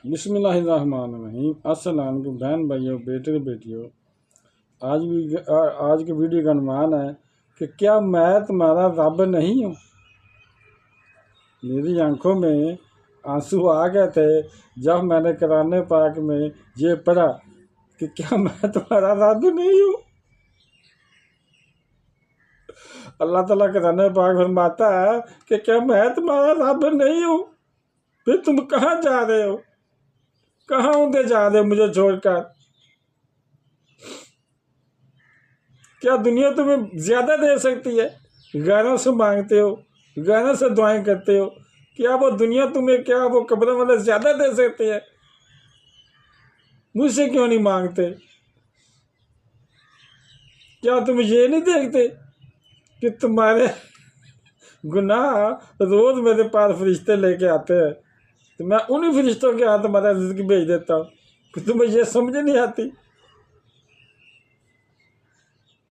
बिस्मिल्लाहिर्रहमानिर्रहीम। अस्सलाम वालेकुम बहन भाइयों, बेटे बेटियों। आज की वीडियो का अनुमान है कि क्या मैं तुम्हारा रब नहीं हूँ। मेरी आंखों में आंसू आ गए थे जब मैंने कुरान पाक में ये पढ़ा कि क्या मैं तुम्हारा रब नहीं हूँ। अल्लाह ताला कुरान पाक फरमाता है कि क्या मैं तुम्हारा रब नहीं हूँ। फिर तुम कहाँ जा रहे हो, कहाँ उधर जा रहे हो मुझे छोड़कर। क्या दुनिया तुम्हें ज्यादा दे सकती है? गैरों से मांगते हो, गैरों से दुआएं करते हो, क्या वो दुनिया तुम्हें, क्या वो कब्र वाले ज्यादा दे सकते हैं? मुझसे क्यों नहीं मांगते? क्या तुम ये नहीं देखते कि तुम्हारे गुनाह रोज मेरे पास फरिश्ते लेके आते हैं, तो मैं उन्हीं फरिश्तों के हाथ तुम्हारा रिज़्क भेज देता हूँ कि तुम्हें ये समझ नहीं आती।